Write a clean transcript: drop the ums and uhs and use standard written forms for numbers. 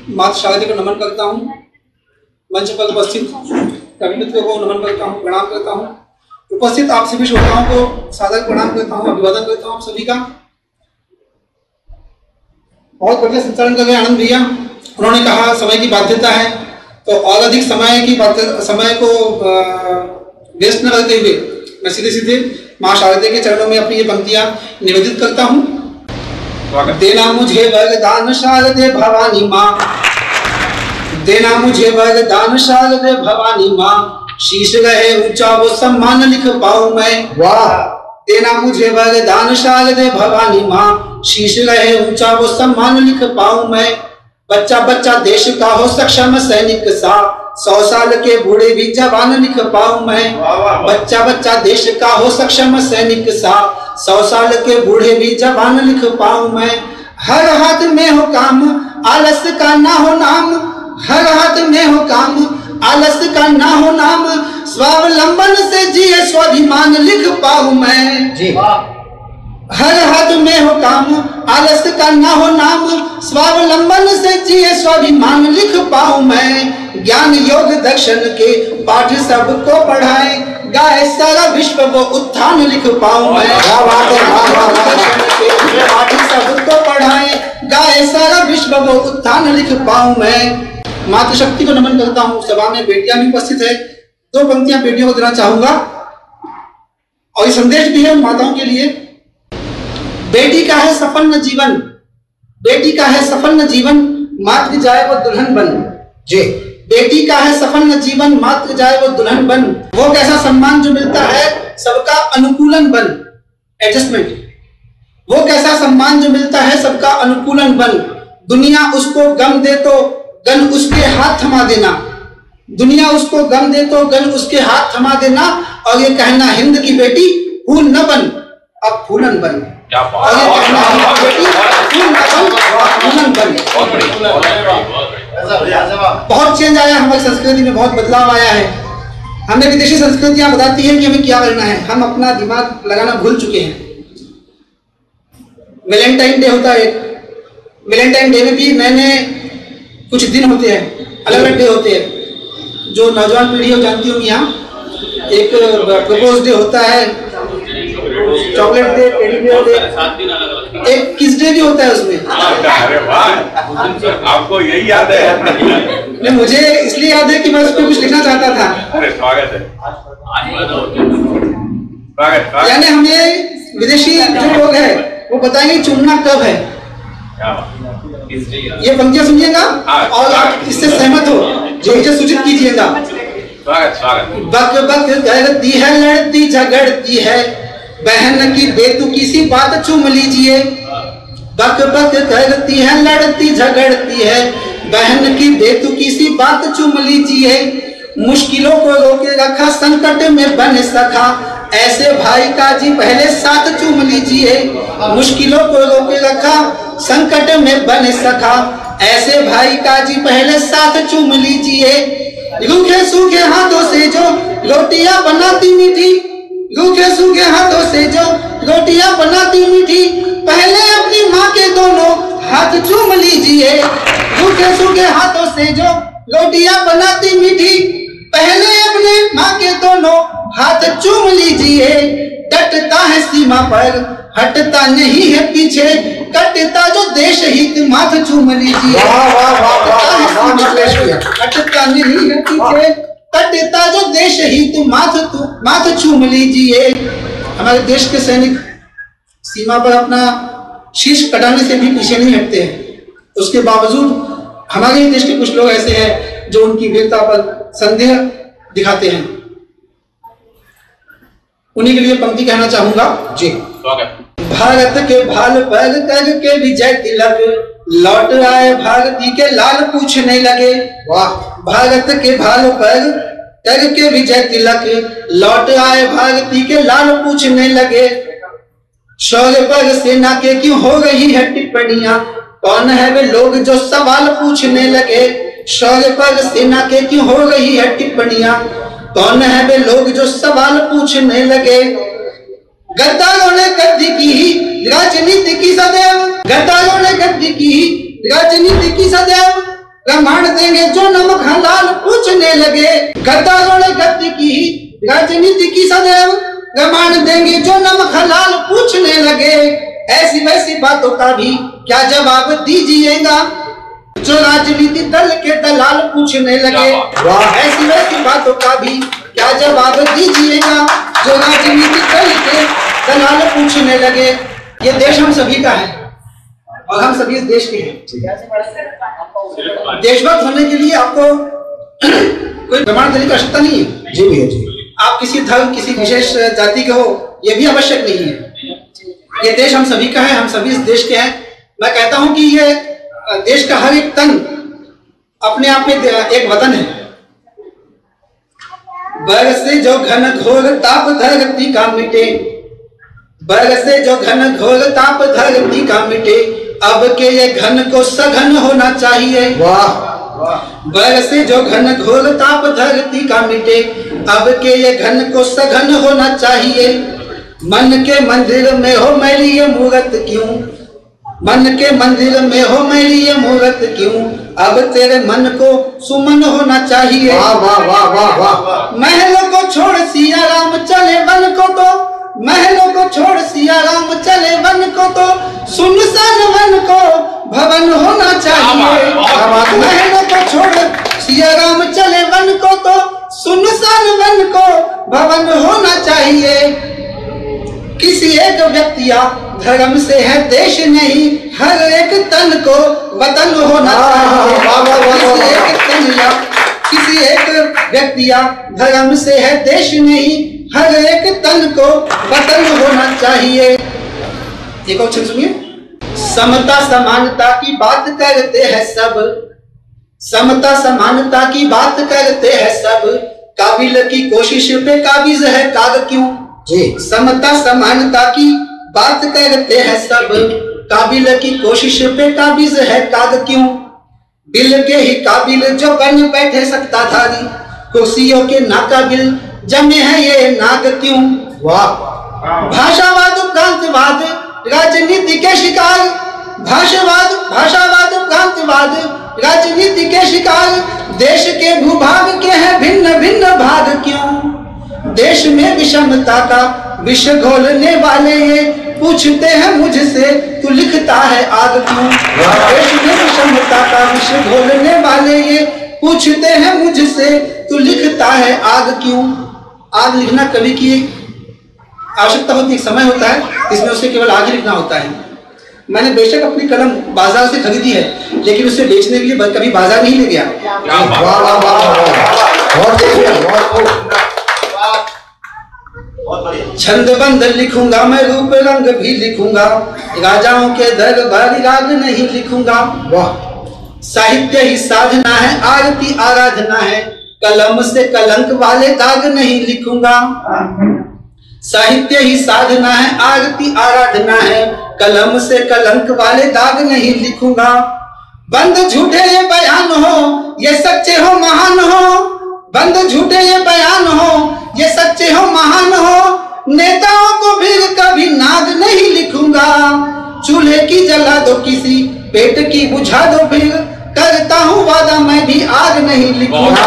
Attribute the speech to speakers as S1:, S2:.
S1: माता शारदा को नमन करता हूँ। मंच पर उपस्थित कवि मित्रों को नमन करता हूँ, प्रणाम करता हूँ। उपस्थित आप सभी श्रोताओं को सादर प्रणाम करता हूँ, अभिवादन करता हूँ आप सभी का। बहुत बढ़िया संचालन कर रहे हैं आनंद भैया। उन्होंने कहा समय की बाध्यता है, तो और अधिक समय को वेस्ट न करते हुए मैं सीधे सीधे माँ शारदा के चरणों में अपनी ये पंक्तियां निवेदित करता हूँ। देना मुझे वरदान शारदे भवानी माँ, देना मुझे वरदान शारदे भवानी माँ, शीश रहे ऊंचा वो सम्मान लिख पाऊं मैं। वाह। देना मुझे वरदान शारदे भवानी माँ, शीश रहे ऊंचा वो सम्मान लिख पाऊं मैं। बच्चा बच्चा देश का हो सक्षम सैनिक सा, 100 साल के बूढ़े भी जवान लिख पाऊं मैं। बच्चा बच्चा देश का हो सक्षम सैनिक सा, 100 साल के बूढ़े भी जवान लिख पाऊं मैं। हर हाथ में हो काम, आलस का ना हो नाम, हर हाथ में हो काम, आलस का ना हो नाम, स्वावलंबन से जिए स्वाभिमान लिख पाऊं मैं। जी। हर हाथ में हो काम, आलस का ना हो नाम, स्वावलंबन से जिए स्वाभिमान लिख पाऊं मैं। ज्ञान योग दर्शन के पाठ सबको पढ़ाए, गाए सारा विश्व वो उत्थान लिख पाऊं मैं। पाठ सबको पढ़ाए, गाए सारा विश्व वो उत्थान लिख पाऊं मैं। मातृशक्ति को नमन करता हूँ। सभा में बेटियां भी उपस्थित है, 2 पंक्तियां बेटियों को देना चाहूंगा और ये संदेश भी है माताओं के लिए। बेटी का है सफल जीवन, बेटी का है सफल जीवन, मात्र जाए वो दुल्हन बन। जी। बेटी का है सफल जीवन, मात्र जाए वो दुल्हन बन। वो कैसा सम्मान जो मिलता है सबका अनुकूलन बन, एडजस्टमेंट। वो कैसा सम्मान जो मिलता है सबका अनुकूलन बन। दुनिया उसको गम दे तो गन उसके हाथ थमा देना, दुनिया उसको गम दे तो गन उसके हाथ थमा देना। और ये कहना हिंद की बेटी फूल न बन अब फूलन बन। और ये कहना हिंद की बेटी फूल न बन अब फूलन बन। बहुत चेंज आया हमारी संस्कृति में, बहुत बदलाव आया है। हमें विदेशी संस्कृतियां बताती हैं कि हमें क्या करना है, हम अपना दिमाग लगाना भूल चुके हैं। वैलेंटाइन डे होता है, वैलेंटाइन डे में भी नए कुछ दिन होते हैं, अलग अलग डे होते हैं। जो नौजवान पीढ़ी हो जानती होंगी, यहाँ एक प्रपोज डे होता है, chocolate day, teddy bear day, एक किस डे भी होता है उसमें।
S2: अरे वाह, आपको यही याद है?
S1: नहीं, मुझे इसलिए याद है कि मैं उसमें कुछ लिखना चाहता था।
S2: अरे स्वागत है, स्वागत।
S1: यानी हमें विदेशी जो लोग हैं वो बताएंगे चुनना कब है। ये पंक्तियां सुनिएगा और आप इससे सहमत हो जो मुझे सूचित कीजिएगा।
S2: स्वागत स्वागत।
S1: बक बक करती है, लड़ती झगड़ती है, बहन की बेतुकी सी बात चूम लीजिए। बक बक करती है, लड़ती झगड़ती है, बहन की बेतुकी सी बात चूम लीजिए। मुश्किलों को रोके रखा, संकट में बने सखा, ऐसे भाई का जी पहले साथ चूम लीजिए। मुश्किलों को रोके रखा, संकट में बने सखा, ऐसे भाई का जी पहले साथ चूम लीजिए। रूखे सूखे हाथों से जो रोटियां बनाती मीठी, रूखे सूखे हाथों से जो रोटियां बनाती मीठी, पहले अपनी माँ के दोनों हाथ चूम लीजिए। रूखे सूखे हाथों से जो रोटियां बनाती मीठी, पहले अपने माँ के दोनों हाथ चूम लीजिए। डटता है सीमा पर, हटता नहीं है पीछे, कटता जो देश हित माथ चूम लीजिए। हटता नहीं है पीछे, कटता जो देश हित माथ चूम लीजिए। हमारे देश के सैनिक सीमा पर अपना शीश कटाने से भी पीछे नहीं हटते हैं। उसके बावजूद हमारे देश के कुछ लोग ऐसे हैं जो उनकी वीरता पर संदेह दिखाते हैं। उन्हीं के लिए पंक्ति कहना चाहूंगा। जी। भारत के भाल पर करके विजय तिलक, लौट आए भारती के लाल पूछने लगे। वाह। भारत के भाल पर करके विजय तिलक, लौट आए भारती के लाल पूछने लगे। शौर्य पर सेना के क्यों हो रही है टिप्पणियां, कौन है वे लोग जो सवाल पूछने लगे। शौर्य पर सेना के क्यों हो रही है टिप्पणियां, कौन है वे लोग जो सवाल पूछने लगे। गद्दारों ने गद्दी की राजनीति की सदैव, गद्दारों ने गद्दी की राजनीति की सदैव, प्रमाण देंगे जो नमक हलाल पूछने लगे। गद्दारों ने गद्दी की राजनीति की सदैव प्रमाण देंगे जो नमक हलाल पूछने लगे। ऐसी वैसी बातों का भी क्या जवाब दीजिएगा जो राजनीति दल के दलाल पूछने लगे। ऐसी वैसी बातों का भी क्या जवाब दीजिएगा जो राजनीति दल के दलाल पूछने लगे। ये देश हम सभी का है और हम सभी इस देश के हैं। देशभक्त होने के लिए आपको कोई प्रमाण देने की आवश्यकता नहीं है।
S3: जी भैया जी।
S1: आप किसी धर्म किसी विशेष जाति के हो ये भी आवश्यक नहीं है। ये देश हम सभी का है, हम सभी इस देश के हैं। मैं कहता हूं कि ये देश का हर एक तन अपने आप में एक वतन है। बरस से जो घन घोर ताप धरती का मिटे, बरस से जो घन घोर ताप धरती का मिटे, अब के ये घन को सघन होना चाहिए।
S3: वाह।
S1: बरस से जो घन घोर ताप धरती का मिटे, अब के ये घन को सघन होना चाहिए। मन के मंदिर में हो मैली ये मूरत क्यों, मन के मंदिर में हो मैली ये मूरत क्यों, अब तेरे मन को सुमन होना चाहिए।
S3: वाह वाह वाह वाह वाह।
S1: महलों को छोड़ सिया राम चले वन को तो, महलों को छोड़ सिया राम चले वन को तो, सुनसान वन को भवन होना चाहिए। महलों को छोड़ सिया राम चले वन को तो, सुनसान वन को भवन होना चाहिए। किसी एक व्यक्ति या धर्म से है देश नहीं, हर एक तन को वतन होना चाहिए। किसी एक व्यक्ति या धर्म से है देश नहीं, हर एक तन को वतन होना चाहिए। एक और सुनिए। समता समानता की बात करते हैं सब, समता समानता की बात करते हैं सब, काबिल की कोशिश पे काबिज है काग क्यों।
S3: जी।
S1: समता समानता की बात करते हैं सब, काबिल की कोशिश पे काबिज है काग क्यों। बिल के ही काबिल जो बन बैठे सत्ताधारी, कुर्सियों के नाकाबिल जमे हैं ये नाग क्यों।
S3: वाह।
S1: भाषावाद प्रांतवाद राजनीति के शिकार, भाषावाद प्रांतवाद राजनीति के शिकार, देश के भूभाग के हैं भिन्न भिन्न भाग क्यों। देश में विषमता का विष घोलने वाले ये पूछते हैं मुझसे तू लिखता है आग क्यों। देश में विषमता का विष घोलने वाले ये पूछते हैं मुझसे तू लिखता है आग क्यों। आग लिखना कवि की आवश्यकता होती है, समय होता है, इसमें उसे केवल आग ही लिखना होता है। मैंने बेशक अपनी कलम बाजार से खरीदी है, लेकिन उसे बेचने के लिए कभी बाजार नहीं ले गया। छंदबंद लिखूंगा मैं, रूप रंग भी लिखूंगा, राजाओं के दरबार राग नहीं लिखूंगा।
S3: वाह।
S1: साहित्य ही साधना है, आरती आराधना है, कलम से कलंक वाले दाग नहीं लिखूंगा। साहित्य ही साधना है, आरती आराधना है, कलम से कलंक वाले दाग नहीं लिखूंगा। बंद झूठे ये बयान हो, ये सच्चे हो महान हो, बंद झूठे ये बयान हो, ये सच्चे हो महान हो, नेताओं को भी कभी नाग नहीं लिखूंगा। चूल्हे की जला दो किसी, पेट की बुझा दो फिर, करता हूँ वादा मैं भी आग नहीं लिखूंगा।